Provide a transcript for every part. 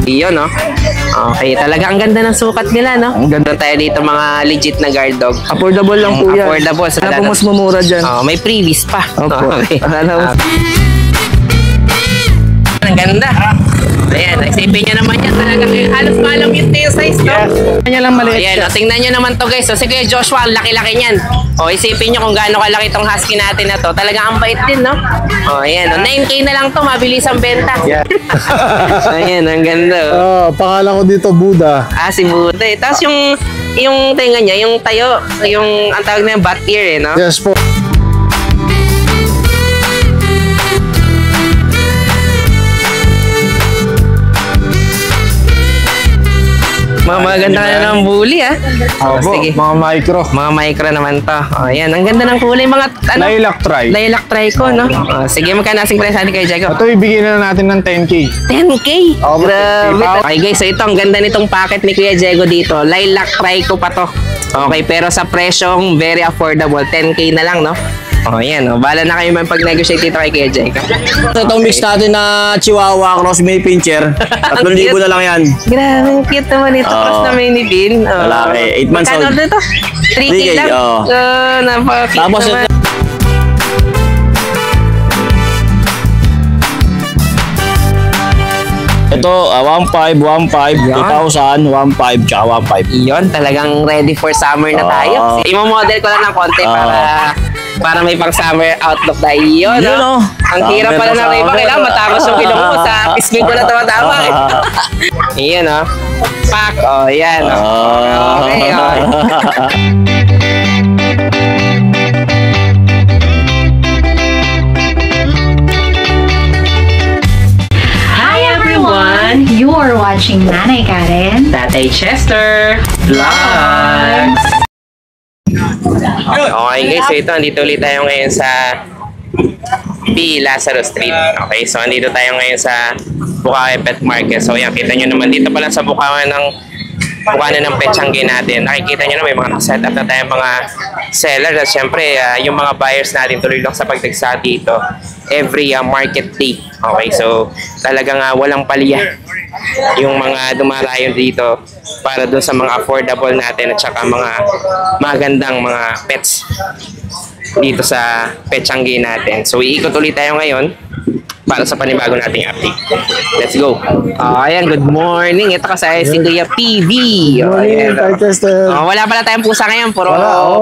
Iyon, no? Okay, talaga ang ganda ng sukat nila, no? Ang ganda tayo dito mga legit na guard dog. Affordable lang po yan. Affordable. Wala po mas mamura dyan. May previous pa. Opo. Okay. Ang ganda. Ayan, isipin nyo naman yan talaga. Halos malamit na yung size, no? Yes. Kanya lang maliit ayan, siya. tingnan nyo naman to guys. Si Kuya Joshua, ang laki-laki niyan. Isipin nyo kung gaano kalaki itong husky natin na to. Talagang ang bait din, no? Ayan, 9K na lang to, mabilis ang benta. Yeah. Ayan, ang ganda. Pangalan ko dito, Buddha. Si Buddha. Tapos yung tenga niya, yung tayo, ang tawag na yung bat ear, no? Yes po. Maganda na ng bully, ha? Sige. Mga micro. Mga micro naman to. Ayan, ang ganda ng kulay. Mga, Lilac Tri. Lilac Tri ko, no? Sige, magkano asing price natin kay Jacob? Ito, ibigay na natin ng 10K. 10K? Grabe. Okay guys, so ito, ang ganda nitong packet ni Kuya Diego dito. Lilac Tri ko pa to. Okay, pero sa presyong very affordable. 10K na lang, no? Yan, Bala na kayo man pag-negotiate dito kay Kuya Jacob. Itong mix natin na Chihuahua Cross Mini Pincher. 3,000 na lang yan. Grabe, ang cute naman ito. Cross na mini pin. Lalaki, 8 months old. Magkano dito? 3K lang? Napaka-cute Tapos naman. Ito, 1,500, 2,000, 1,500, tsaka 1,500. Iyon, talagang ready for summer na tayo. Imo-model ko lang ng konti para may pang summer outlook na iyon. No? Ang hirap pala ng iba. Kailangan matapos yung kilong mo. Sa pisngi ko na tama. Iyon, Pack. Yan. Okay, You are watching Nanay Karen, Tatay Chester Vlogs. Okay guys, so ito, andito ulit tayo ngayon sa P. Lazaro Street. Okay, so andito tayo ngayon sa Bukawi Pet Market. So yan, kita nyo naman dito pala sa Bukawi ng Petchangi natin. Nakikita nyo na may mga set up na tayong mga sellers. At syempre, yung mga buyers natin tuloy lang sa pagdagsa dito every market day. Okay, so talagang walang palya yung mga dumarayon dito para dun sa mga affordable natin at saka mga magandang mga pets dito sa Petchangi natin. So iikot ulit tayo ngayon para sa panibago nating update. Let's go. Ayan, good morning. Ito kasi si Kuya PV. Morning, Chester. Wala pala tayong pusa ngayon. Puro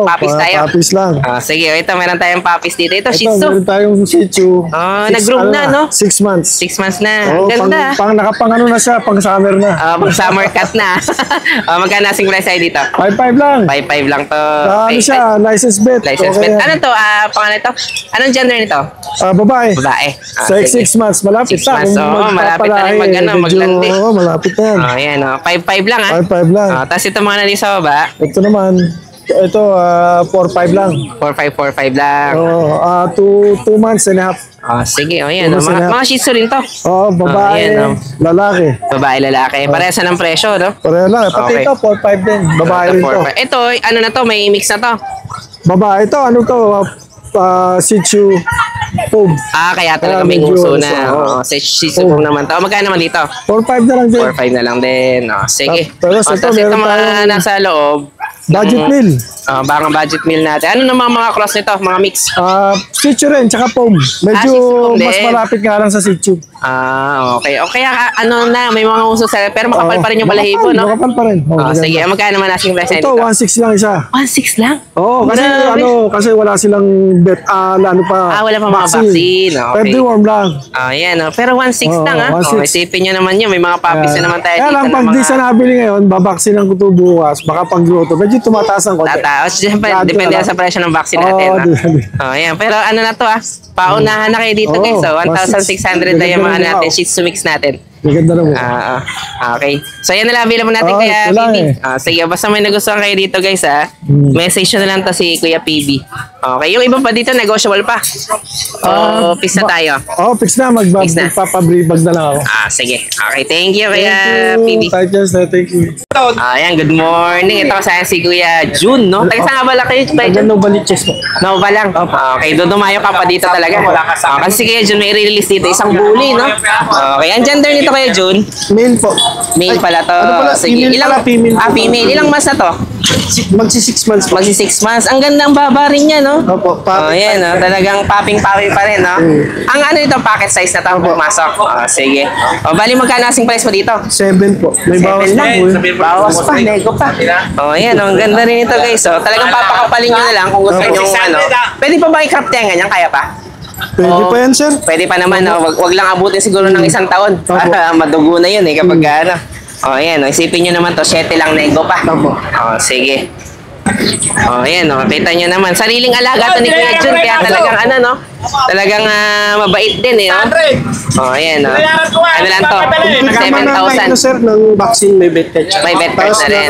puppies tayo. Puppies lang. Sige, ito meron tayong puppies dito. Ito, Shih Tzu. Meron tayong Shih Tzu. Nag-groom na, no? 6 months. 6 months na. Ang ganda. Nakapang ano na siya, pang summer na. Pang summer cut na. Magkano asing price tayo dito? 5,500 lang. 5,500 lang to. Ano siya, license bet. License bet. Ano to? Pangalan ito? Anong gender nito? Babae. Babae. 6 months. Malapit 6 months. Malapit na rin maglandi. Malapit na yan. Ayan, 5,500 lang, 5,500 lang. Tapos ito mga nandito sa baba? Ito naman, 4,500 lang. 4,545 lang. 2 months and a half. Sige, ayan. Mga Shih Tzu rin to. Babae, lalaki. Babae, lalaki. Parehas na ng presyo, no? Pareha lang. Pati ito, 4,500 din. Babae rin to. Ito, ano na to? May mix na to. Babae ito, ano to? Shih Tzu Pug. Kaya talaga may nguso na. Shih Tzu Pug naman to. Magkano naman dito? 4,500 na lang din. 4,500 na lang din. Sige. Tapos ito mga nasa loob. Budget meal. Baka budget meal natin. Ano naman mga cross nito? Mga mix? Shih Tzu rin, tsaka Pug. Medyo mas malapit nga lang sa Shih Tzu. Okay. O kaya ano na, may mga uso sa pero makapal pa rin yung balahibo, no? Makapal pa rin. Sige, magkano naman asking price ito? Ito, 1,600 lang isa. 1,600 lang? Kasi wala silang bet, ano pa. Wala pa mga vaccine. Okay. Deworm lang. Ayan, pero 1,600 lang, ha? Isipin nyo naman yun, may mga puppies na naman tayo dito. Kaya lang, pag di sa nabili ngayon, babaksinan ko ito bukas, baka pag-growth. Medyo tumataas ang konti. Siyempre, depende sa presyo ng vaccine natin. Ayan, pero ano na to, paunahan na kayo dito, guys. So, 1,600 na yung mga natin, Shih Tzu mix natin. Maganda na mo. Okay. So, yan na lang. Available natin Kuya PB. Sige, basta may nagustuhan kayo dito, guys, message nyo na lang to si Kuya PB. Okay, yung iba pa dito, negotiable pa. Fix na tayo. Fix na. Fix na. Magpapabribag na lang ako. Sige. Okay, thank you, Kuya Thank PD. you. Thank you. Ayan, good morning. Ito sa si Kuya Jun, no? Taga saan nga ba kayo, Kuya Jun? Ano baliches po? Nova lang. Okay, dudumayo ka pa dito talaga. Kasi si Kuya Jun may release dito, isang bully, no? Okay, ang gender nito, Kuya Jun? Male po. Male pala to. Ano pala? Sige, Female pala, female. female. Ilang months na to? Magsi 6 months po. Magsi 6 months. Ang ganda ang baba rin niya, no? Opo. Yan, no? Talagang popping-popping pa rin, no? Ang ano ito, packet size na to pumasok. Sige. Bali, magkano asing price mo dito? 7 po. May bawas 7 na lang. po. eh. Bawas pa, nego pa. Yan, ang ganda rin ito, guys. Talagang papakapalin nyo na lang kung gusto nyo, ano. Pwede pa ba i-crop tayo ganyan? Kaya pa? Pwede pa yan, sir. Pwede pa naman, no? Wag lang abutin siguro ng isang taon. Para madugo na yun, kapag ano. Yan, isipin nyo naman to, 7 lang nego pa. Opo. Sige. Yan, kita nyo naman. Sariling alaga to ni Kuya Jun, kaya talagang ano, no? Talagang mabait din, eh, no? Yan, no? Ano lang to? Nagkama na ito, 7,000. sir, ng vaccine. May vet test. May vet test na rin.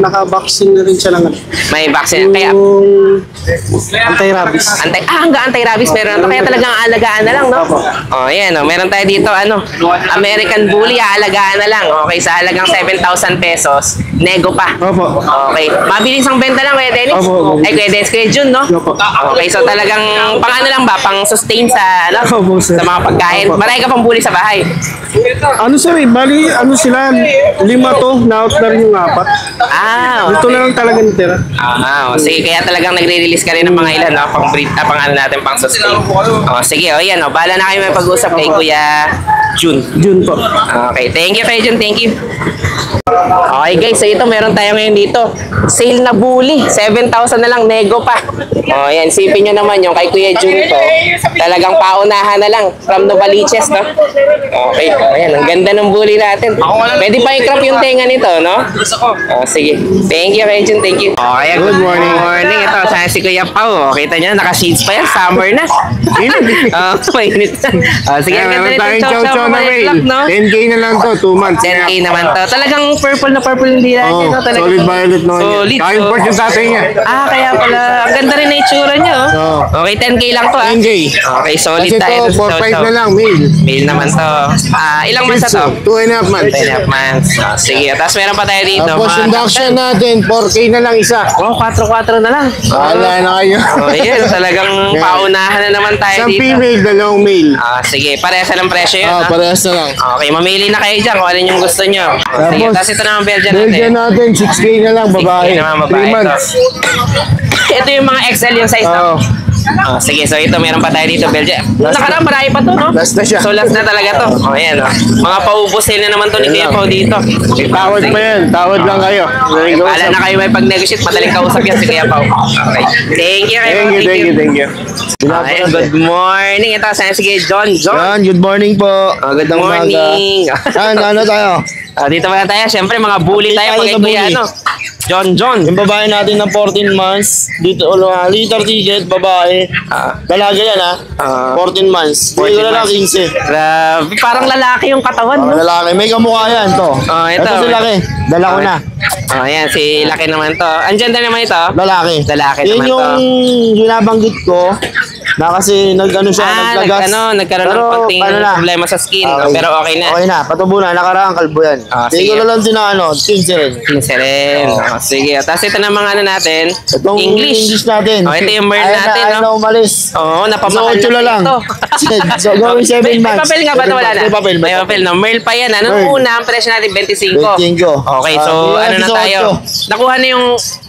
Naka-vaccine na rin siya ng May vaccine. Kaya, anti-rabies. hanggang anti-rabies meron na to. Kaya talagang aalagaan na lang, no? Yan, no? Meron tayo dito, ano? American Bully, aalagaan na lang. Okay, sa halagang 7,000 pesos. Nego pa. Opo. Okay. Mabilis ang benta lang, Kuya Dennis? Opo. Ay, Kuya Dennis, Kuya Jun, no? Opo. Okay, so talagang pang ano lang ba? Pang sustain sa, ano? Opo, sir. Sa mga pagkain. Opo. Marami ka pang bully sa bahay. Ano, sir, bali, sila, 5 to, na-out na rin yung 4. Ito na lang talaga natira. Sige, kaya talagang nagre-release ka rin ng mga ilan, no? Pang breed, pang ano natin, pang sustain. Sige, yan, bahala na kayo may pag-usap kay Kuya Jun. June po. Okay, thank you, Kuya Jun, thank you. Okay guys, so ito meron tayo ngayon dito. Sale na bully. 7,000 na lang, nego pa. Yan, sipin nyo naman yung kay Kuya Jun to. Talagang paunahan na lang from Novaliches, no? Okay, ayan, ang ganda ng bully natin. Pwede pa i-crop yung tenga nito, no? Sige. Thank you, Kuya Jun, thank you. Okay, good morning. Good morning. Ito, sana si Kuya Pao. Kita nyo, naka-shades pa yan. Summer na. Mainit na. Sige, ang ganda nito. Chow-chow na mail, no? 10K na lang to, 2 months. 10K naman to. Talagang purple na purple yung dila niya, no? Talagang Solid violet no. Solid. Kaya import yung tatay niya. Kaya pala. Ang ganda rin na itsura niya, oh. Okay, 10K lang to, 10K. Okay, solid Kasi tayo. to, 4-5 na lang, mail. Mail naman to. Ilang months na to? 2.5 months. 2.5 months. Sige, tapos meron pa tayo dito. Tapos mga induction natin, 4K na lang isa. 4-4 na lang. Wala na kayo. Yes, talagang paunahan na naman tayo Isang dito. female, dalawang male. Sige, parehas na lang presyo yun. Parehas na lang. Okay, mamili na kayo dyan kung alin yung gusto nyo. Sige, Tapos, tapos ito naman Belgian Belgian natin. natin, 6K na lang, babae. 6K naman, 3 babae. months. Ito yung mga XL yung size Oo. na. Sige, so ito meron pa tayo dito, Belgian. Nakaraan, marami pa to, no? Last na siya. So last na talaga to. Ayan, Mga paubos na naman to ni Kuya Pao dito. Tawad pa yan, tawad lang kayo. Bahala na kayo may pag-negotiate. Madaling kausap yan si Kuya Pao. Okay. Thank you, Thank you. Ayan, good morning. Ito, sana sige, John. Yan, good morning po. Good morning. Ano tayo? Dito pa tayo. Siyempre, mga bully tayo. Tayo Pag sa Kuya, bully. John. Yung babae natin na 14 months, dito liter ticket, babae. Dalaga yan 14 months. Bigay ko na lang 15. Grabe, parang lalaki yung katawan, no? Lalaki, may kamukha yan to. Ito. Ito si Laki, dala ko na. Ayan, si Laki naman to. Andyan na naman ito. Lalaki. Lalaki Yun naman to. yung ginabanggit ko, na kasi nagkaroon ng konting problema sa skin. Pero okay na. Okay na, patubo na, nakaraang kalbo yan. Bigay sige. ko na lang din na 15 rin. 15 rin. Sige. Tapos ito na mga natin. Itong English. natin. Ito yung Merl natin, no? Ayaw umalis. Oo, napamahal So, 8 na lang. ito. So, gawin 7 May months. papel nga ba ito? Wala na? May papel. May papel, no? Merl pa yan. Ano Merl. una, ang presyo natin, 25. 25. Okay, so ano na tayo? Nakuha na yung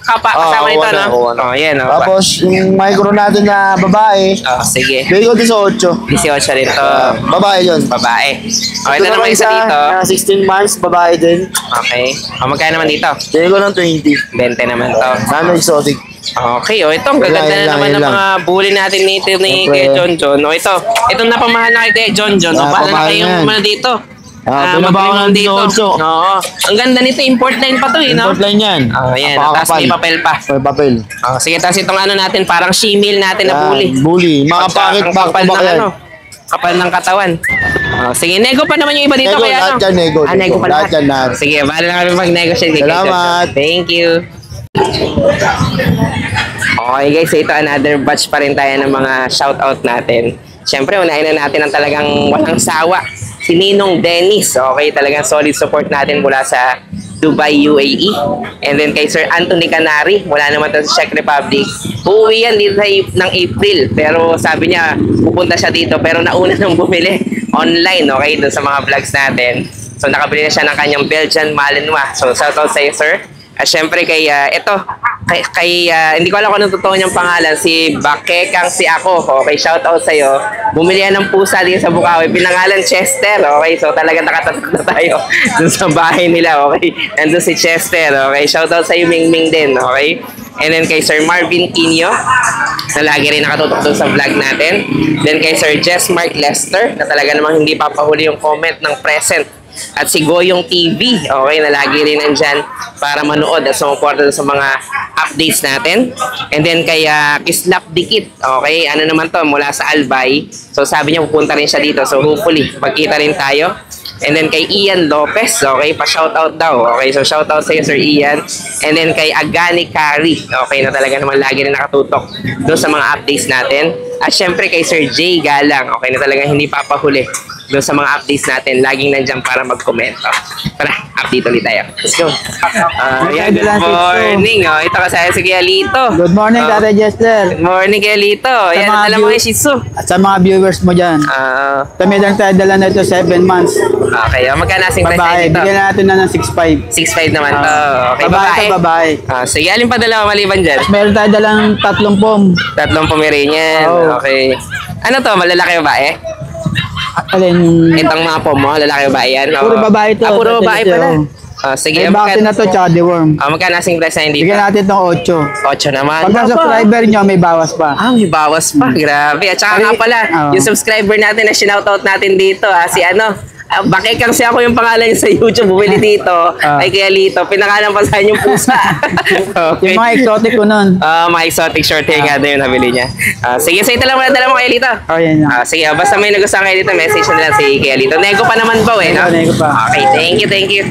kasama nito, no? Yan, no? Tapos, yung micro natin na babae, Sige. bigay ko din sa 8. 18 rin to. Babae yun. Babae. Okay, ito naman isa dito. na 16 months, babae din. Okay. Magkano naman dito? Bigay ko ng 20. 20 naman to. Sana exotic. Okay, ito ang gaganda Yan na naman lang. ng mga bully natin ni Siyempre. Kuya John. Itong napamahal na kay Kuya John. Bahala na pamahal kayong na yan. mga dito. Binabawa mag-premium ng dito. 18. Oo. Ang ganda nito, import line pa to, no? Import line yan. Ayan, tapos may papel pa. May papel. Sige, tapos itong ano natin, parang shemale natin na bully. Bully. Mga pocket Ang back kapal to back ng yan. kapal ng katawan. Sige, nego pa naman yung iba dito. Nego, Kaya lahat yan, nego. nego pa Lahat lahat. yan, lahat. Sige, bahala na kami mag-negotiate kay Kuya Salamat. John. Thank you. Okay guys, so ito another batch pa rin tayo ng mga shoutout natin. Siyempre, unahin na natin ang talagang walang sawa. Si Ninong Dennis. Okay, talagang solid support natin mula sa Dubai, UAE. And then kay Sir Anthony Canary, mula naman to sa Czech Republic. Uuwi yan dito ng April. Pero sabi niya, pupunta siya dito. Pero nauna nang bumili online, okay, dun sa mga vlogs natin. So nakabili na siya ng kanyang Belgian Malinois. So shoutout sa iyo, sir. At syempre kay hindi ko alam kung anong totoo niyang pangalan, si Bakekang si ako. Okay, shoutout sa iyo. Bumili yan ng pusa dito sa Bukawi, pinangalan Chester. Okay, so talaga nakatatak na tayo dun sa bahay nila. Okay, nandun si Chester. Okay, shoutout sa iyo, Ming Ming din. Okay. And then kay Sir Marvin Quino, na lagi rin nakatutok doon sa vlog natin. Then kay Sir Jess Mark Lester, na talaga namang hindi papahuli yung comment ng present. At si Goyong TV, okay, na lagi rin nandyan para manood at sumuporta sa mga updates natin. And then kay Kislap Dikit, okay, ano naman to, mula sa Albay. So sabi niya pupunta rin siya dito. So hopefully, magkita rin tayo. And then kay Ian Lopez, okay, pa-shoutout daw. Okay, so shoutout sa iyo, Sir Ian. And then kay Agani Kari, okay, na talaga naman lagi rin nakatutok doon sa mga updates natin. At syempre kay Sir Jay Galang, okay, na talaga hindi papahuli doon sa mga updates natin. Laging nandyan para mag-komento. Tara, update ulit tayo. Let's go. Good morning. Oh, ito kasaya si Kuya Lito. Good morning, Tate Jester. Good morning, Kuya Lito. Ayan, alam mo yung Shih Tzu. At sa mga viewers mo dyan. Kami lang tayo dala na ito 7 months. Okay, magkano asing price Babae, dito? bigyan natin na ng 6'5". 6'5 naman to. Okay, Babae to babae. Sige, alin pa dalawa maliban dyan? Meron tayo dalang 3 pom. 3 Pomeranian. Oo. Okay. Ano to, malalaki babae? Alin? Itong mga pom mo, lalaki babae yan? Puro babae to. Puro babae pala. Sige, May vaccine na to, tsaka deworm. magkano asing price na dito? Bigyan natin itong 8. 8 naman. Pag ang subscriber nyo, may bawas pa. May bawas pa. Grabe. At saka nga pala, yung subscriber natin na sinoutout natin dito, si Bakekang si ako yung pangalan niya sa YouTube, bumili dito, ay Kuya Lito, pinangalan pa sa yung pusa. Okay. Yung mga exotic ko nun. Mga exotic short hair nga din yung nabili niya. Sige, so ito lang muna dala mo Kuya Lito. Yan na. Sige, basta may nagustuhan kayo dito, message na lang si Kuya Lito. Nego pa naman ba no? Nego pa. Okay, thank you.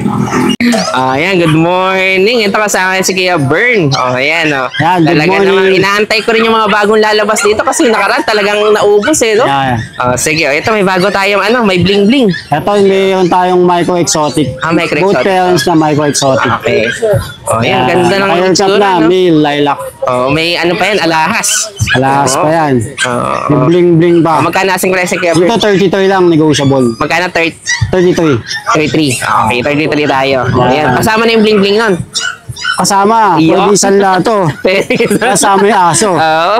Ayan, good morning. Ito kasama si Kuya Bern. Ayan, Yan, good talaga morning. naman, inaantay ko rin yung mga bagong lalabas dito kasi nakaraan talagang naubos no? Yeah. Sige, ito may bago tayong may bling bling. Ito, meron tayong micro exotic. Micro Both exotic. parents na micro exotic. Okay. Ayan, ganda ng Aircap itsura, na, no? male, lilac. May ano pa yan, alahas. Alas pa yan. May bling-bling pa. Magkano asing price Kuya Dito Bern? 33 lang, negotiable. Magkano 33. 33. Okay, 33 tayo. Ayan, kasama na yung bling bling nun. Kasama, Iyo. pwede isang lato. Kasama yung aso. Oo.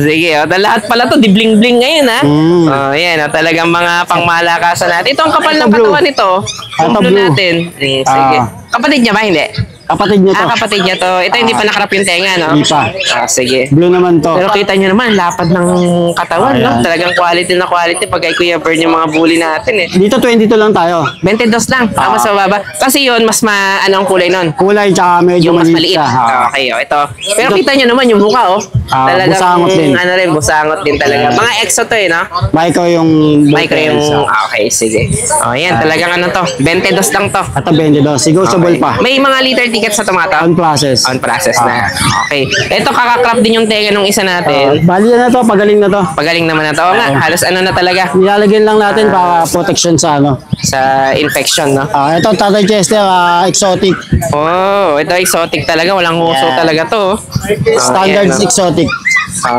Sige. Lahat pala to, di bling-bling ngayon, ha? Ayan, talagang mga pangmalakasan natin. Ito ang kapal ng Ito, blue. katawan nito. Yung Ito, blue blue. natin. Sige. Kapatid niya ba? Hindi. Kapatid niya to. Kapatid niya to. Ito hindi pa nakarap yung tenga, no? Hindi pa. Sige. Blue naman to. Pero kita nyo naman, lapad ng katawan, no? Ayan. Talagang quality na quality pag kay Kuya Bern yung mga bully natin, eh. Dito 22 lang tayo. 22 lang, tama sa baba. Kasi yun, mas anong kulay nun? Kulay tsaka medyo Yung mas maliit maliit. siya. Okay, ito. Pero kita nyo naman yung mukha, busangot din. Busangot din talaga. Mga exo to, no? Micro yung Micro yung, okay, sige. Yan, talagang ano to, 22 lang to. Ito 22. Negotiable Okay. pa. May mga liter tickets sa tomato? On process. On process na. Okay. Ito, kakakrap din yung tenga nung isa natin. Bali na to, pagaling na to. Pagaling naman na to. Oo nga, halos ano na talaga Nilalagyan lang natin para protection sa ano. sa infection, no? Ito Tatay Chester, exotic. Oh, ito exotic talaga. Walang huso talaga to. Standard Ayan, no? exotic.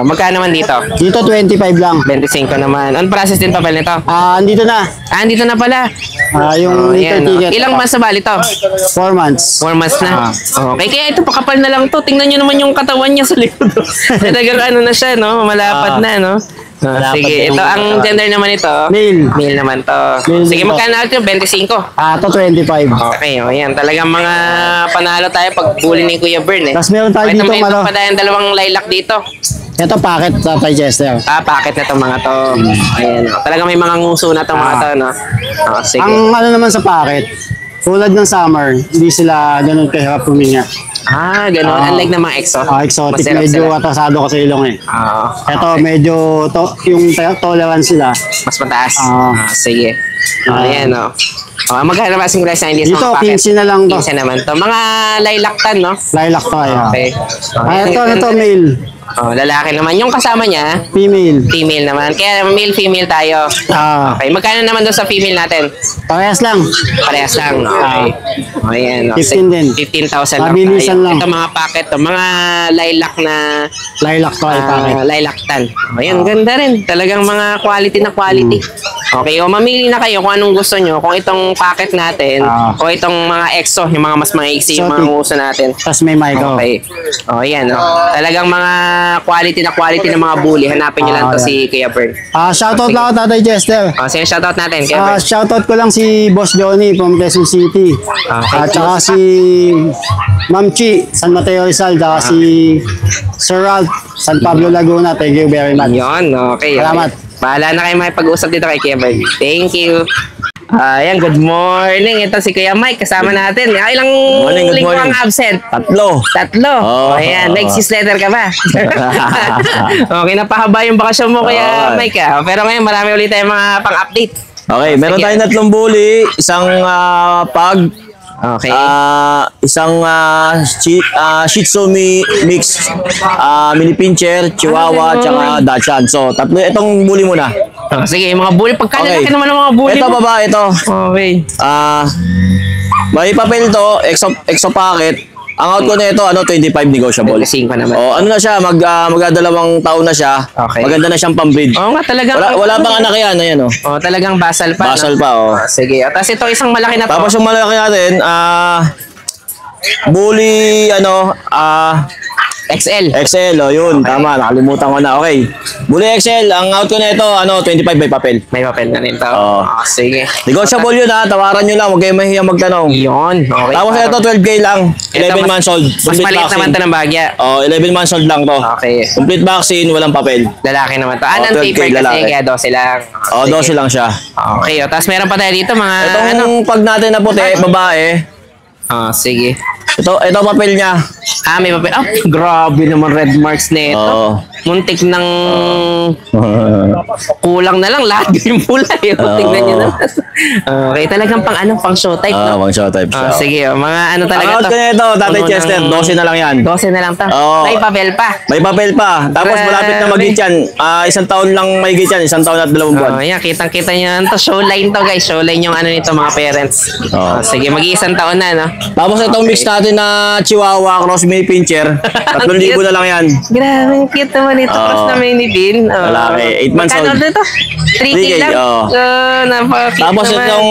Magkano naman dito? Dito 25 lang. 25 naman. On process din pa pala nito. Andito na. Andito na pala. Yung liter Ayan, no? ticket. Ilang months na bali to? 4 months. 4 months na. Okay, kaya ito pakapal na lang to. Tingnan nyo naman yung katawan niya sa likod. Talagang ano na siya, no? Malapad na, no? Malapad Sige, na ito yung ang katawan. gender naman ito. Male. Male naman to. Male Sige, din to. magkano natin? 25. Ito 25. Okay, ayan. Talagang mga panalo tayo pag bully ni Kuya Bern, eh. Tapos meron tayo Ito, dito, may ano? pa tayong dalawang lilac dito. Ito packet Tatay Chester. Packet na itong mga to. Ayan. Talagang may mga nguso na itong mga to, no? Sige. Ang ano naman sa packet, tulad ng summer, hindi sila ganun kahirap huminga. Ganun. Unlike ng mga exo. Exotic, Masarap medyo sila. atasado kasi ilong eh. Ito Okay. medyo yung tolerance sila. Mas mataas. Ah. Sige. Ayan, no? Magkano ba asking price na hindi Dito, sa packet? 15 na lang to. 15 naman to. Mga lilac-tan, no? Lilac to, ayan. Okay. Ito, male. Lalaki naman. Yung kasama niya, Female. female naman. Kaya male, female tayo. Okay. Magkano naman doon sa female natin? Parehas lang. Parehas lang. Okay. Ayan. 15 din. 15,000 lang Mabilisan tayo. lang. Ito mga packet to. Mga lilac na Lilac to, ay packet. lilac-tan. Ayan, ganda rin. Talagang mga quality na quality. Okay, o mamili na kayo kung anong gusto nyo. Kung itong packet natin, o itong mga EXO, yung mga mas maiksi, yung mga Exotic. uso natin. Tapos may mic. Okay. O, yan. Talagang mga quality na mga bully. Hanapin nyo lang to si Kuya Bern. Shoutout lang ako, Tatay Chester. Sige, shoutout natin, Kuya Bern. Shoutout ko lang si Boss Johnny from Quezon City. At saka si Ma'am Chi, San Mateo Rizal. Saka si Sir Ralph, San Pablo Laguna. Thank you very much. Yun, okay. Salamat. Bahala na kayo makipag-usap dito kay Kuya Bern. Thank you. Ayan, good morning. Ito si Kuya Mike, kasama natin. Ilang Good linggo morning. ang absent? Tatlo. Oh, ayan, nag-newsletter ka ba? Okay, napahaba yung bakasyon mo, Kuya Mike. Pero ngayon, marami ulit tayong mga pang-update. Okay, meron Sige. tayong 3 bully, isang pag, Okay. isang Shih Tzu mix, mini pincher, Chihuahua, tsaka Dachshund. So, tatlo itong bully muna. Sige, yung mga bully. Pagkalaki naman ng mga bully Ito mo. babae ito. Okay. May papel to, exo packet. Ang out ko na ito, 25 negotiable. 25 naman. Oh, ano na siya, magdadalawang taon na siya. Okay. Maganda na siyang pambreed. Oo nga, talagang... Wala pang anak yan, ayan oh. Talagang basal pa. Basal pa, oh. Sige. Tapos ito, isang malaki na to. Tapos yung malaki natin, bully, XL. XL, oh, yun, tama, nakalimutan ko na. Okay. Bully XL, ang out ko na ito, 25 by papel. May papel na rin to. Oo. Sige. Negotiable yun ha, tawaran nyo lang, huwag kayong mahiyang magtanong. Yun. Okay. Tapos ito, 12K lang, 11 months old. Mas Complete maliit vaccine. naman to ng bagya. 11 months old lang to. Okay. Complete vaccine, walang papel. Lalaki naman to. Oh, Ng 12K paper kasi, lalaki. kaya 12 lang. Oh, 12 lang siya. Okay. Tapos meron pa tayo dito mga Itong pag natin na puti, babae, sige. ito papel niya. May papel. Grabe naman red marks na ito. Oo. Muntik ng kulang na lang lahat yung pula. Tingnan nyo naman. Okay, talagang pang showtype, no? Pang show type siya. Sige, mga ano Ang talaga out to. ko na ito, Tatay Puno Chester, ng- 12 na lang yan. 12 na lang to. Oo. May papel pa. May papel pa. Tapos malapit na mag-hit yan. Isang taon lang may hit yan. Isang taon at 2 buwan. Yan, kitang-kita nyo yan to. Showline to, guys. Showline yung ano nito, mga parents. Sige, mag-iisang taon na, no? Tapos itong mix natin na Chihuahua cross mini pincher. 3,000 na lang yan. Grabe, ang cute naman ito. Cross na mini bin. Lalaki, 8 months Magkano old. dito? 3K 3K, lang? oo. Napaka-cute Tapos naman. itong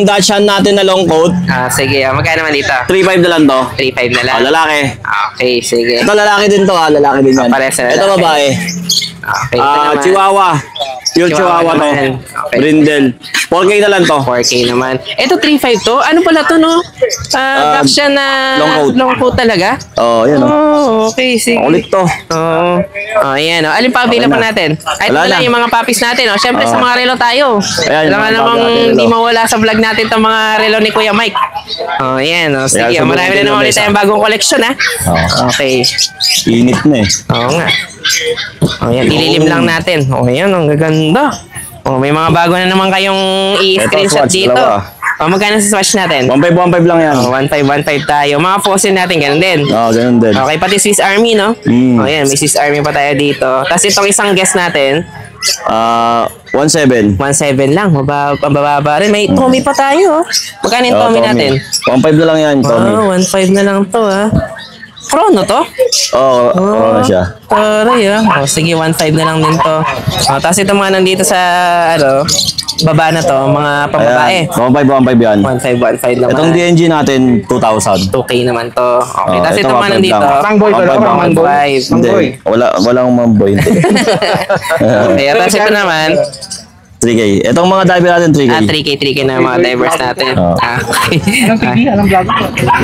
Dachshund natin na long coat. Sige, magkano naman dito? 3,500 na lang to. 3.5 na lang. Lalaki. Okay, sige. Ito lalaki din to lalaki din yan. Parehas na Ito lalaki. babae. Okay, ito naman. Chihuahua. Pure Chihuahua Chihuahua to. naman. Okay. Brindle. 4K na lang to. 4K naman. Ito, 3.5 to. Ano pala to, no? Dachshund na long coat. talaga? Oh, yan oh. Okay, sige. Ulit to. Oo. Ayan, oh. Alin pa available natin? Ito Wala na lang na. yung mga puppies natin, oh. Siyempre, sa mga relo tayo. Ayan, yung Kailangan mga namang puppy natin, hindi relo. mawala sa vlog natin itong mga relo ni Kuya Mike. Ayan, oh. Sige, Ayan, marami subukan na naman din ulit yung tayong bagong collection, ha? Okay. Init na eh. Oo nga. Ayan, ililim lang natin. Ayan, ang gaganda. May mga bago na naman kayong i-screenshot Swatch, dito. dalawa. Magkano sa swatch natin? 1,500 lang yan. 1.5 tayo. Mga fossil natin, ganun din. Ganun din. Okay, pati Swiss Army, no? Ayan, may Swiss Army pa tayo dito. Tapos itong isang guest natin, 1,700. 1.7 lang. Mababa rin. May Tommy pa tayo, oh. Magkano yung Tommy natin? 1,500 na lang yan, Tommy. 1.5 na lang to, ha? Chrono to? Oo, siya. Taray, ah. Sige, 1.5 na lang din to. Tapos ito mga nandito sa, baba na to, mga pambabae. 1,500 yan. 1.5 naman. Itong DNG natin, 2,000. 2K naman to. Okay, tapos ito ito mga 1,500 nandito. lang. Mangboy pala, 1,500. mangboy. Hindi, walang mamboy. Okay, tapos ito naman, 3K. Itong mga diver natin, 3K. 3K na yung mga divers natin. Oo. Okay.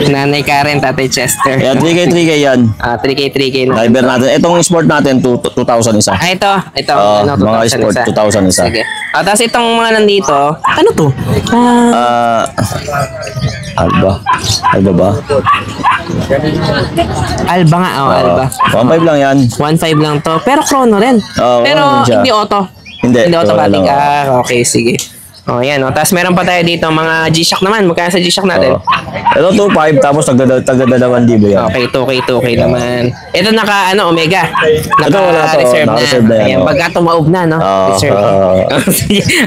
Nanay Karen, Tatay Chester. Kaya 3K yan. 3K na. Diver natin. Itong sport natin, 2,000 isa. Ito. Mga 2,000 sport, isa. 2,000 isa. Sige. Tapos itong mga nandito, ano to? Alba ba? Alba nga, Alba. 1,500 lang yan. 1.5 lang to. Pero chrono rin. Oo, Pero chrono din siya. hindi auto. Hindi, Hindi automatic. chrono lang. Okay, sige. Oh, yan. Oh. Tapos meron pa tayo dito, mga G-Shock naman. Magkano sa G-Shock natin? Ito 2.5 tapos tagda-2,000 yan. Okay, 2K naman. Ito Ito Omega. wala to, Naka-reserve naka-reserve na yan, Ayan, oh. pagka tumaob na, no? Reserve.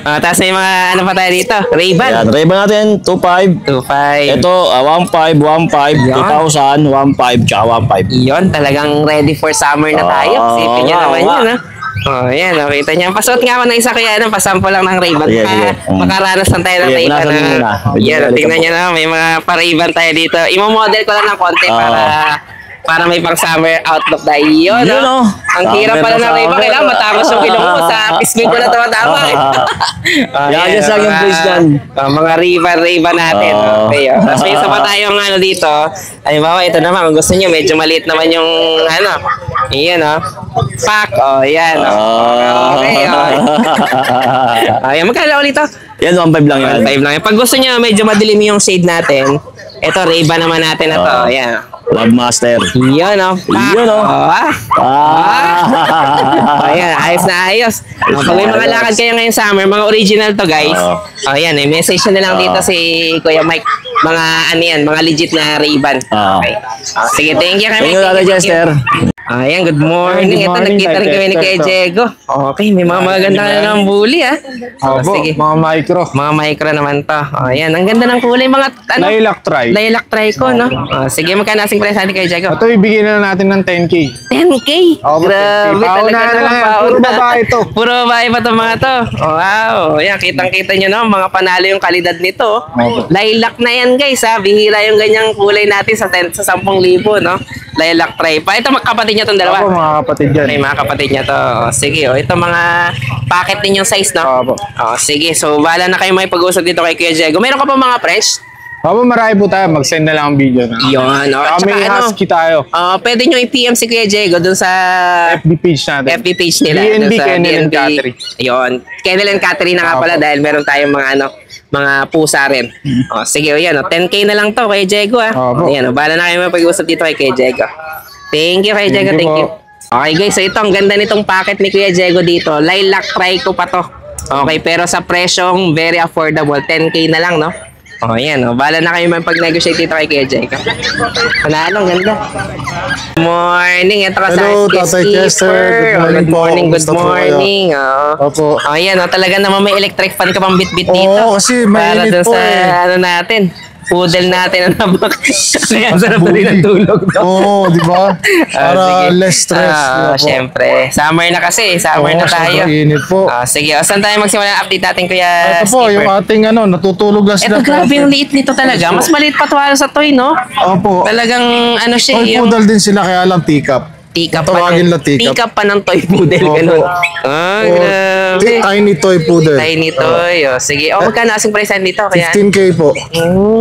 Tapos may mga ano pa tayo dito? Ray-Ban. Yan, Ray-Ban natin 2.5. 2.5. Ito 1.5, 1.5, 2,000, 1.5, tsaka 1.5. Yun, talagang ready for summer na tayo. Sipin nyo naman yun, ha? Oh, yan, nakita niya. Pasuot nga ako ng isa kaya pasample lang ng Ray-Ban. Sige, sige. Makaranas lang tayo ng Sige, Ray-Ban. punasan mo muna. Yan, Medyo tingnan niyo na, may mga pa-Ray-Ban tayo dito. Imo-model ko lang ng konti para may pang summer outlook tayo. Yun, Yun, no? oh. Ang hirap pala ng Ray-Ban. Kailangan matapos yung ilong mo sa pisngi ko na tumatama. Yan lang yung place dyan. Mga Ray-Ban natin. Okay, oh. Tapos may isa pa tayong ano dito. Ay, bawa, ito naman. Kung gusto nyo, medyo maliit naman yung ano. Iyan, oh. Pack. Oh, yan. Okay, oh. Ayan, magkala ulit, oh. Yan 1.5 lang yan. 5 lang. Pag gusto nyo, medyo madilim yung shade natin. Ito, Ray-Ban naman natin na to. Ayan. Love Master. Yan, oh. Pack. Yun, oh. Ayan, ayos na ayos. Pag may mga lakad kayo ngayong summer, mga original to, guys. Ayan, message na lang dito si Kuya Mike. Mga ano yan, mga legit na Ray-Ban. Okay. Sige, thank you kami. Thank you, Tata Chester. Ayan, good morning. Ito, nagkita rin kami ni Kuya Diego. Okay, may mga maganda na ng bully, ha? Sige. Mga micro. Mga micro naman to. Ayan, ang ganda ng kulay. Mga ano? Lilac Tri. Lilac Trico, no? Sige, magkano asing price natin Kuya Diego? Ito, ibigay na natin ng 10K. 10K? Grabe, Pauna talaga na naman. lang. Puro babae to. Puro babae pa itong mga to. Wow. Ayan, kitang-kita nyo no, mga panalo yung kalidad nito. Lilac na yan guys ha. Bihira yung ganyang kulay natin sa 10, sa 10,000 no. Lilac tray pa. Ito magkapatid niya itong dalawa. Ako, mga kapatid dyan. Okay, mga kapatid niya to. Sige, ito mga packet ninyong size no. Opo. Sige, so bahala na kayo may pag-uusap dito kay Kuya Diego. Meron ka pa mga French? Ako, marami po tayo. Mag-send na lang ang video na. Yun, no. At Kami saka, husky tayo. pwede nyo i-PM si Kuya Diego dun sa FB page natin. FB page nila. DNB, Dun sa Kennel and DNB. Catherine. Yun. Kennel and Catherine na nga pala dahil meron tayong mga ano, mga pusa rin. Sige, yan. 10K na lang to kay Diego Opo. Ayan, bahala na kayo mapag-usap dito kay Diego. Thank you kay Diego. Thank you Thank you. po. Okay guys, so ito ang ganda nitong packet ni Kuya Diego dito. Lilac Trico pa to. Okay, pero sa presyong very affordable. 10K na lang, no? Yan. Bahala na kayo pag-negotiate dito kay Kuya Diego. Panalo, ang ganda. Good morning. Ito ka sa Hello, SK Tatay Chester. Skipper. Good morning Good po. morning. Good Kumusta po kayo? morning. Opo. Ayan, talaga naman may electric fan ka pang bit-bit dito. Oo, kasi para mainit dun po sa ano natin. Poodle natin ang nabak. Kaya sarap na rin ang tulog. No? Oo, di ba? Para Sige. less stress. di ba po? Siyempre. Summer na kasi. Summer na Oo, tayo. sobrang init po. Sige. Saan tayo magsimula ng update natin, Kuya Ito po, yung Skipper? ating natutulog lang sila. Ito, grabe yung liit nito talaga. Mas maliit pa tuwala sa toy, no? Opo. Talagang ano siya, Toy yung poodle din sila, kaya lang teacup. teacup Tawagin pa. lang teacup. Teacup pa ng toy poodle. Opo. Ganun. Oh, Grabe. tiny toy poodle. Tiny toy. Sige. Magkano asing price dito? Kaya 15K po.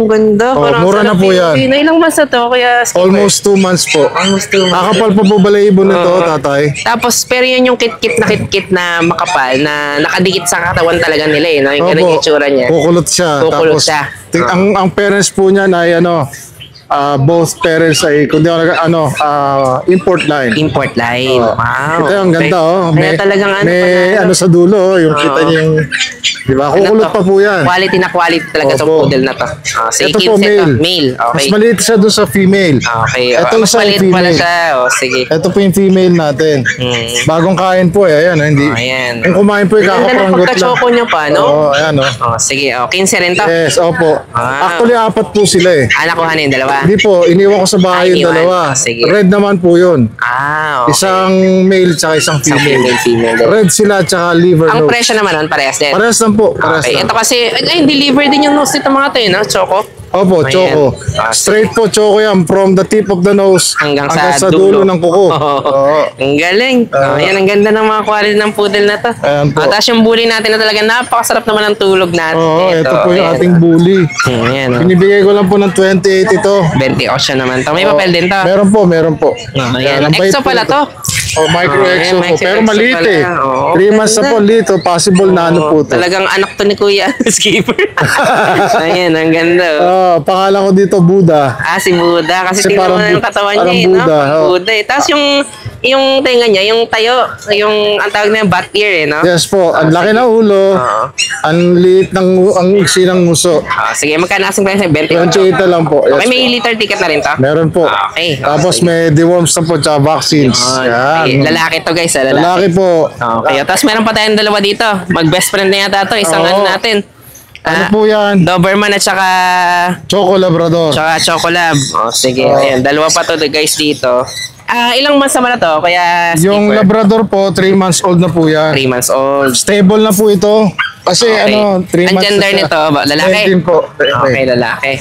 ganda. Oh, Parang mura na sarap po yung yan. Pinoy. Ilang months na to, Kuya Skipper? Almost 2 months po. Almost 2 months. Kakapal pa po balahibo nito, tatay. Tapos, pero yun yung kit-kit na makapal na nakadikit sa katawan talaga nila eh. No? Yung ganun yung itsura niya. Kukulot siya. Kukulot Tapos, siya. ang parents po niya ay both parents ay kundi import line. Import line. Wow. Ito ang ganda Kaya talagang ano may panalo. sa dulo yung kita niya yung di ba? Kukulot pa po yan. Quality na quality talaga itong Opo. poodle na to. Sige, Ito po male. Male. Mas Okay. maliit siya doon sa female. Okay. Ito Mas isa yung maliit pala female. siya. Sige. Ito po yung female natin. Bagong kain po eh. Ayan, hindi. Ayan. Yung kumain po yung Ang ganda ng kakapranggot lang. pagka-choco nyo pa, no? Oo, ayan Sige. 15 rin to. Yes, opo. Actually, 4 po sila eh. Nakuha na yung dalawa. Hindi po, iniwan ko sa bahay yung iniwan. dalawa. Sige. Red naman po yun. Okay. Isang male tsaka isang Isang female. female. Red sila tsaka liver Ang nose. presyo naman nun, parehas din. Parehas lang po. Parehas Okay, lang. ito kasi, deliver din yung nose nito mga to yun, no? Choco. Opo, Ayan. choco. Straight po choco yan. From the tip of the nose Hanggang sa dulo dulo. ng kuko. Oo. Ang galing. Yan, ang ganda ng mga quality ng poodle na to. Ayan po. Tapos yung bully natin na talaga napakasarap naman ng tulog natin. Oo, ito po yung ayan. ating bully. Ayan, oh. Binibigay ko lang po ng 28 ito. 28 naman to. May papel din to. Meron po, meron po. Ayan. ang bait Exo po pala nito. to. Oh, micro Ayan, exo po. micro Pero exo maliit pala. eh. Oo, 3 months na ganda. po lito. Possible na ano po to. Talagang anak to ni Kuya Skipper. Ayan, ang ganda. Oh. Pangalan ko dito, Buddha. Si Buddha. Kasi Kasi tingnan mo parang na yung katawan niya, parang eh, no? Buddha, Parang oh. Buddha, eh. Tapos yung tenga niya, yung tayo, yung ang tawag na yung bat ear, eh, no? Yes po. Ang laki na ulo. Oo. Ang liit ang iksi ng nguso. Sige, magkano asking price? 28. 28 na lang po. Okay, Yes, may litter ticket na rin to? meron po. Okay. Tapos may deworms na po tsaka vaccines. Okay, Yan. lalaki to guys, lalaki. Lalaki po. Okay, tapos meron pa tayong dalawa dito. Mag-best friend na yata to. Isang Oo. ano natin. Ano po yan? Doberman at saka Choco Labrador. Chocolab. Sige, ayan. Dalawa pa to guys dito. Ilang months naman na to? Kaya Yung skipper? Labrador po, 3 months old na po yan. 3 months old. Stable na po ito. Kasi Okay. 3 Ang months gender na siya. nito, lalaki? 19 po. Okay, lalaki.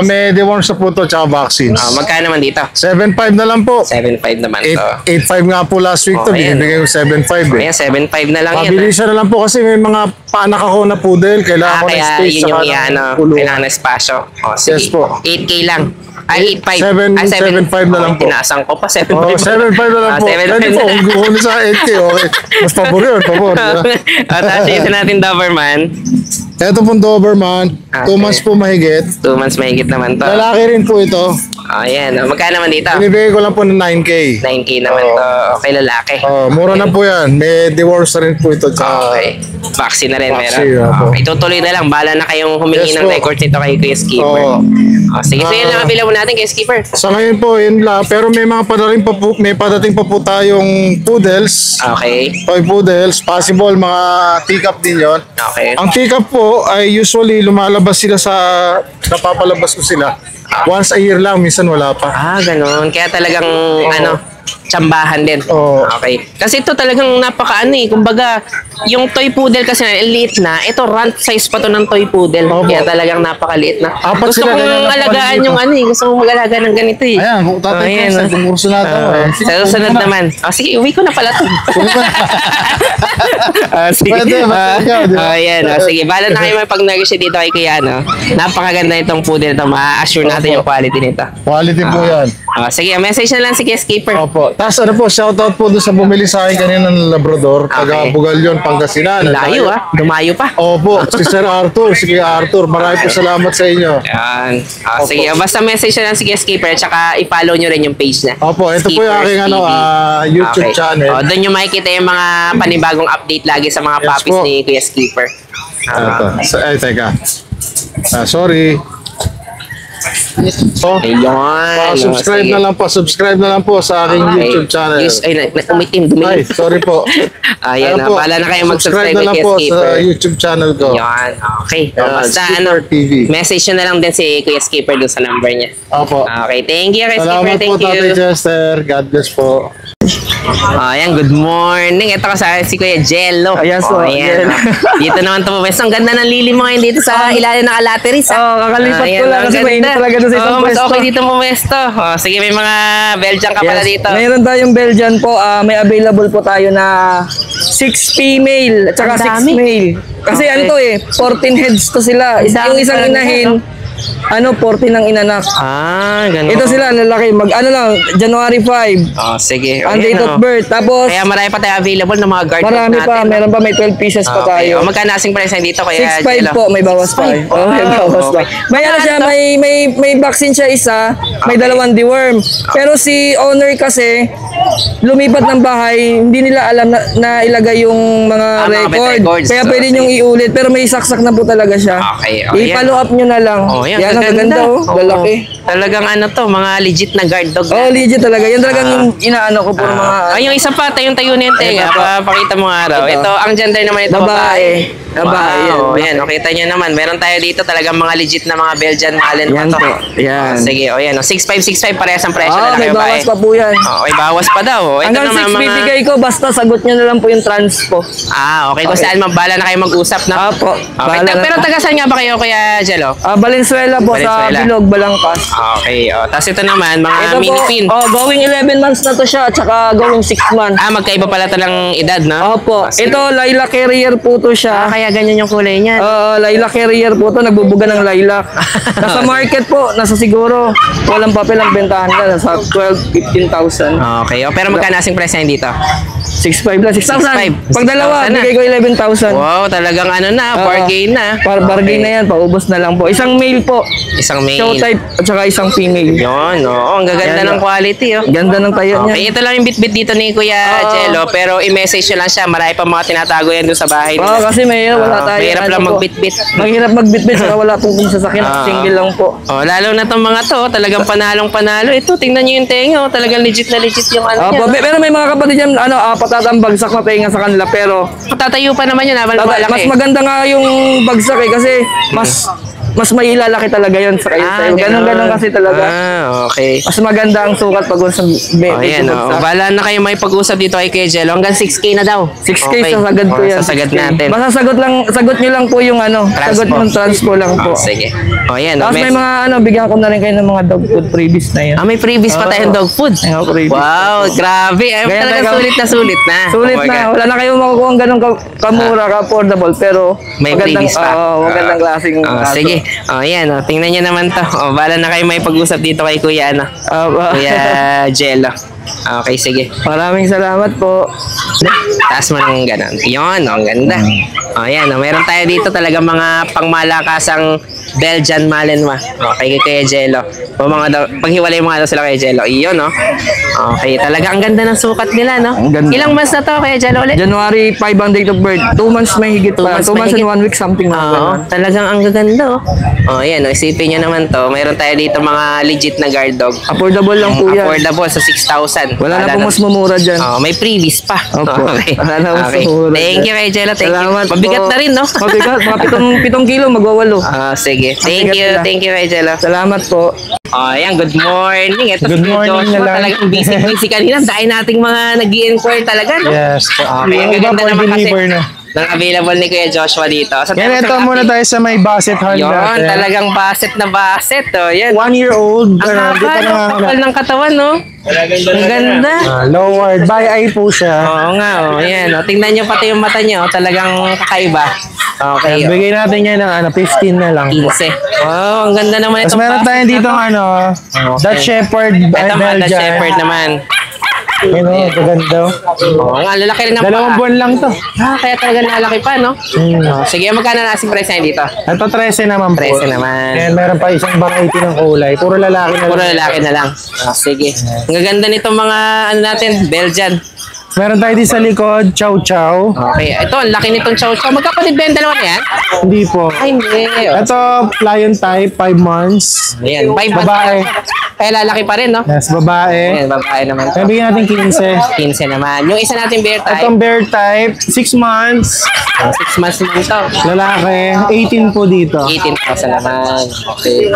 May deworms na po ito tsaka vaccines. Magkano naman dito? 7.5 na lang po. 7.5 naman to. 8.5 nga po last week to. Ayan. Binibigay ko 7.5 eh. Ayan, 7.5 na lang yan. Pabilisan na lang po kasi may mga paanak ako na poodle. Kailangan ko ng Kaya space. yun yung saka ng kulungan. kailangan ng espasyo. Sige. Yes po. 8K lang. Ay, 8.5. 7.5 na lang po. Tinaasan ko pa, 7.5. Oh, 7.5 na lang po. 7.5 Pwede po, kung guhuli sa 8K, okay. Mas pabor yun, pabor. Tapos ito natin Doberman. Ito pong Doberman, 2 Okay. months po mahigit. 2 months mahigit naman to. Lalaki rin po ito. Ayan. Magkano naman dito? Binibigay ko lang po ng 9K. 9K naman to. Okay, lalaki. Mura na po yan. May deworms na rin po ito. Tsaka, Okay. Vaccine na rin Vaccine, meron. opo. Okay, tutuloy na lang. Bala na kayong humingi Yes ng po. record nito kay Kuya Skipper. Oo. Sige, so yun lang available natin kay Skipper. Sa ngayon po, yun lang. Pero may mga padating pa po tayong poodles. Okay. Toy poodles. Possible mga teacup din yun. Okay. Ang teacup po ay usually lumalabas sila napapalabas ko sila. Once a year lang, minsan wala pa. Ganun. Kaya talagang, tsambahan din. Oo. Okay. Kasi ito talagang napakaano eh. Kumbaga, yung toy poodle kasi na, liit na. Ito, runt size pa to ng toy poodle. Opo. Kaya talagang napakaliit na. Apat Gusto sila, kong ganyan na alagaan dito. yung gusto kong mag-alaga ng ganito eh. Ayan, kung tatay ko, Ayan, sa kurso natin. Sa susunod naman. Sige, uwi ko na pala to. Sige. Pwede, ikaw, di ba? Ayan. Sige, bala na kayo mag-negotiate dito kay Kuya, no? Napakaganda itong poodle ito. Ma-assure natin yung quality nito. Quality po yan. Sige, message na lang si Skipper. Opo. Tapos ano po, shoutout po doon sa bumili sa akin kanina ng Labrador. Taga Okay. Bugalyon, Pangasinan. Layo Dumayo pa. Opo, si Sir Arthur. Sige Arthur, marami po salamat sa inyo. Yan. Sige, basta message na lang si Skipper tsaka i-follow nyo rin yung page niya. Opo, ito po yung Skipper aking TV. YouTube channel. Doon nyo makikita yung mga panibagong update lagi sa mga Yes puppies po. ni Kuya Skipper. Ito. Ay, teka. Sorry. So, subscribe na lang po sa aking YouTube channel. Umitim, Ay, dumi. sorry po. Ayan, po, bahala na kayo mag-subscribe subscribe na kay lang Kuya po Skipper. sa YouTube channel ko. Yan, okay. Yan, Basta Skipper TV. message nyo na lang din si Kuya Skipper doon sa number niya. Opo. Okay, thank you Kuya Skipper, Salamat po, thank Tatay you. Chester. God bless po. Ayan, good morning. Ito kasama si Kuya Jello. Ayan, so, Ayan. Jello. Dito naman ito. Ang ganda ng lili mo ngayon dito sa ilalim ng alateris. kakalipat ko lang kasi mainit talaga doon sa isang mas pwesto. okay dito pumesto. Sige, may mga Belgian ka pala dito. Meron tayong Belgian po. May available po tayo na 6 female at saka Ang 6 dami. male. Kasi Okay. ano to 14 heads to sila. Ang dami Yung isang talaga, inahin, 14 ang inanak. Ganun. Ito sila, lalaki. January 5. Sige. Ang date of birth. Tapos, Kaya marami pa tayo available ng mga guard marami natin. pa. Meron pa, may 12 pieces pa Okay. tayo. Magkano asing price na dito, Kuya 6.5 Jello? po, may bawas pa. Ay, May bawas pa. okay. May ano siya, may vaccine siya isa, may Okay. 2 deworm. Pero si owner kasi, lumipat ng bahay, hindi nila alam na ilagay yung mga mga records. records. Kaya pwede Okay. niyong iulit, pero may saksak na po talaga siya. Okay, I-follow up nyo na lang. Yan, ang ganda oh, lalaki. Talagang mga legit na guard dog. Oh, legit talaga. Yan talagang yung inaano ko po ng mga... Yung isa pa, tayong-tayo na yung tenga. Pakita mo nga raw. Ito, ang gender naman ito, Babae. Babae, Wow, yan. yan. Kita nyo naman. Meron tayo dito talagang mga legit na mga Belgian Allen Yan pa to. po, yan. Sige, 6.565 parehas ang presyo na may lang bawas pa po yan. Okay, bawas pa daw. Ito Hanggang 6 naman mga... bibigay ko, basta sagot nyo na lang po yung transpo. Okay. Kung saan mabala na kayo mag-usap na. Apo. Okay, Bahala na. pero taga saan nga ba kayo, Kuya Jello? Valenzuela po Valenzuela. sa Bilog, Balangkas. Okay, Tapos ito naman, mga Ito mini po, pin. going 11 months na to siya, at saka going 6 months. Magkaiba pala ito ng edad, no? Opo, Sige. ito lilac carrier po to siya. Kaya ganyan yung kulay niya. Lilac carrier po to, nagbubuga ng lilac. Nasa market po, nasa siguro, walang papel ang bentahan ka, nasa 12,000-15,000. Okay, pero magkano asing price na dito? 6,500 lang, 6,000. 6,500. Pag dalawa, 6,000 na. bigay ko 11,000. Wow, talagang bargain na. Bargain Okay. na yan, paubos na lang po. Isang male po, po. Isang male. Show type at saka isang female. Yun, oo. Ang gaganda Yan, ng quality, oh. Ganda ng tayo niya. Okay, ito lang yung bit-bit dito ni Kuya Jello, pero i-message nyo lang siya. Marami pa mga tinatago yan doon sa bahay Oo, nila. kasi wala tayo. Mahirap lang po. magbit-bit. Mahirap magbitbit saka wala pong sasakyan. Single lang po. Oh, lalo na tong mga to, talagang panalong-panalo. Ito, tingnan nyo yung tenga, oh. Talagang legit na legit yung ano niya. Opo, pero may mga kapatid yan, apat ang bagsak na tenga sa kanila, pero Tatayo pa naman yun, habang mas lumalaki. maganda nga yung bagsak kasi mas may ilalaki talaga yun sa kayo. Ganun kasi talaga. Okay. Mas maganda ang sukat pag sa Ayan, bala na kayo may pag-usap dito kay Kuya Jello. Hanggang 6K na daw. 6K sasagad ko yan. Sasagad 6K. natin. Sagot nyo lang po yung sagot yung transpo lang po. Sige. Ayan. Tapos may mga bigyan ko na rin kayo ng mga dog food freebies na yan. may freebies pa tayong dog food. Freebies. Wow, grabe. Talagang sulit na sulit na. Sulit na. Wala na kayong makukuha ang ganun kamura, ka-affordable, pero May freebies pa. magandang klaseng Sige. Ayan, tingnan nyo naman to. Bala na kayo may pag-usap dito kay Kuya, Kuya Jello. Okay, sige. Maraming salamat po. Taas mo ng ganun. Yun, ang ganda. Ayan, meron tayo dito talaga mga pangmalakasang Belgian Malinois. Okay, kay Kuya Jello. Paghiwalay mo nga daw sila kay Jello. Iyon, no? Okay, talaga ang ganda ng sukat nila, no? Ang ganda. Ilang months na to, Kuya Jello, ulit? January 5 ang date of birth. 2 months may higit pa. 2 months and 1 week something na. Oo, talagang ang gaganda, oh. Ayan, isipin nyo naman to. Mayroon tayo dito mga legit na guard dog. Affordable lang po yan. Affordable sa 6,000. Wala na po mas mumura dyan. May freebies pa. Opo. Okay. Wala na mas Okay. mumura Thank dyan. you, Kuya Jello. Thank Salamat you. Mabigat po. na rin, no? Mabigat. Mga 7 kilo, magwawalo. Sige. Thank Mabigat you. sila. Thank you, Kuya Jello. Salamat po. Ayan, good morning. Ito Good si morning Joshua. na lang. Talagang busy kanina. Dahil nating mga nag-i-inquire talaga, no? Yes. Okay, ang Yung iba gaganda po, naman kasi deliver na. ng available ni Kuya Joshua dito. So, Yan, ito muna tayo sa may Basset Hall Yun, natin. talagang baset na baset. Oh, yan. 1 year old. Ang Di pa haba, kapal ng katawan, no? Ang ganda. lowered. By eye po siya. Oo nga, yan. Tingnan nyo pati yung mata nyo. Talagang kakaiba. Okay. Bigay natin yan ng 15 na lang. 15. Wow, ang ganda naman Tapos itong meron tayo dito Dutch Shepherd Ito mga Belgian. Shepherd naman. Yun o, maganda. Oo nga, lalaki rin ang 2 buwan lang to. Kaya talaga lalaki pa, no? Sige, magkano na asing price niya dito? Ito 13 naman po. 13 naman. And meron pa isang variety ng kulay. Puro lalaki na Puro lang. lalaki na lang. Sige. Ang gaganda nitong mga, natin, Belgian. Meron tayo dito sa likod, Chow Chow. Okay. Ito, ang laki nitong chow chow. Magkapatid ba yung dalawa na yan? Hindi po. Ay, hindi. Ito, lion type, 5 months. Ayan, 5 months. Babae. Kaya lalaki pa rin, no? Yes, babae. Ayan, babae naman. Kaya bigyan natin 15. 15 naman. Yung isa natin bear type, Itong bear type, 6 months. 6 months naman to. Lalaki, 18 po dito. 18,000 naman. Okay.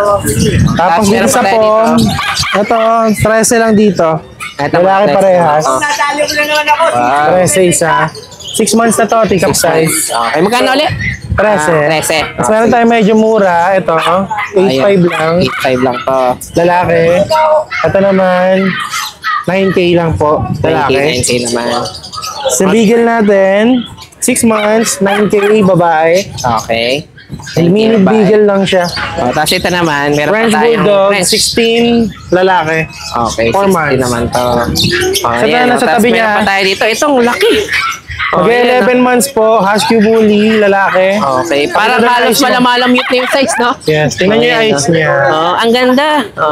Tapos dito meron sa pa tayo pom, ito, 13 lang dito. Ito, Lalaki mga parehas. Oh. 13 isa. 6 months na to, take up size. Okay, magkano ulit? 13. 13. Tapos meron tayo medyo mura. Ito, 8.5 lang. 8.5 lang to. Lalaki. Ito naman, 9K lang po. 9K Lalaki. naman. Sa beagle natin, 6 months, 9K babae. Okay. Mini beagle lang siya. Tapos ito naman, meron French pa tayong Bulldog, French. 16 lalaki. Okay, 4 16 months. naman to. Sa nasa tabi niya. Meron pa tayo dito. Itong laki. Okay, 11 months po, Husky Bully, lalaki. Okay, parang Ang ganda ng halos eyes niya. malamalamute na yung size, no? Yes, tingnan niyo yung eyes niya. Ang ganda.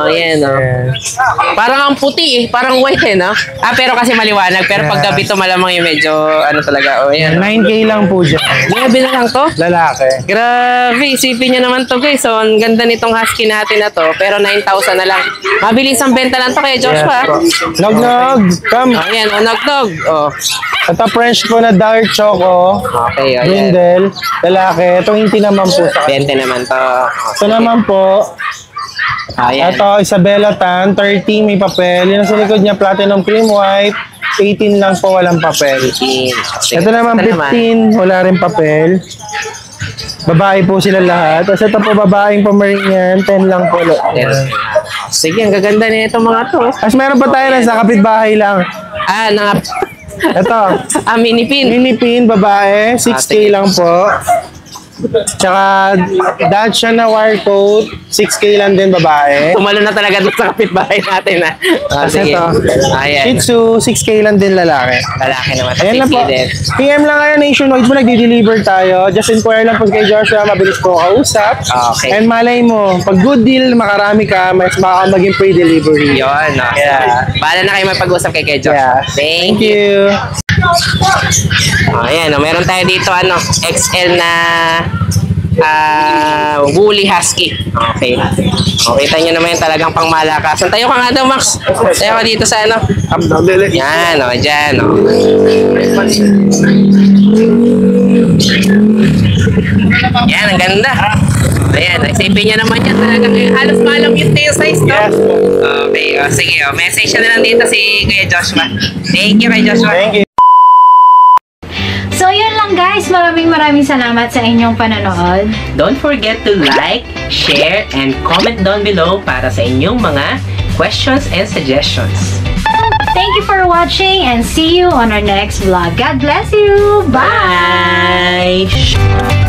Yan, Yes. Parang ang puti eh. Parang white eh, no? Pero kasi maliwanag. Pero pag gabi to malamang yung medyo, ano talaga, yan. 9K lang po dyan. 9 na lang to? Lalaki. Grabe, isipin nyo naman to guys. So, ang ganda nitong husky natin na to. Pero 9,000 na lang. Mabilis ang benta lang to kay Joshua. Nog-nog, come. Ayan, nog-nog. Ito French ko na dark choco. Okay, ayan. Brindle, lalaki. Ito 20 naman po sa 20 naman to. Ito naman po, Ayan. ito Isabella Tan, 30 may papel. Yun ang sa likod niya, platinum cream white. 18 lang po, walang papel. Ito naman 15, wala rin papel. Babae po sila lahat. Tapos ito po babaeng Pomeranian, 10 lang po. Sige, ang gaganda na itong mga to. Tapos meron pa tayo na sa kapitbahay lang. Ito. Ito, Mini pin. mini pin, babae, 6K sige. lang po. Tsaka Dacia na wire coat, 6K lang din babae. Tumalo na talaga doon sa kapitbahay natin na. Kasi ito, Shih Ayan. Tzu, 6K lang din lalaki. Lalaki naman. Ayan lang po. Din. PM lang kayo, nationwide po nagdi-deliver tayo. Just inquire lang po kay Joshua, mabilis po kausap. Okay. And malay mo, pag good deal, makarami ka, mas makaka maging free delivery. Yun, no? Yeah. Bahala na kayo mag-usap kay Josh. Yeah. Thank Thank you. you. Ayan, meron tayo dito, XL na woolly husky. Okay. Kita nyo naman yung talagang pangmalakasan. Tayo ka nga daw, Max. Tayo ka dito sa Yan, dyan, Yan, ang ganda. Ayan, isipin nyo naman yan talaga. Halos malam yung size, no? Yes. Okay, sige. Message na lang dito si Kuya Joshua. Thank you, Kuya Joshua. Thank you. So yun lang guys, maraming salamat sa inyong panonood. Don't forget to like, share, and comment down below para sa inyong mga questions and suggestions. Thank you for watching and see you on our next vlog. God bless you! Bye! Bye!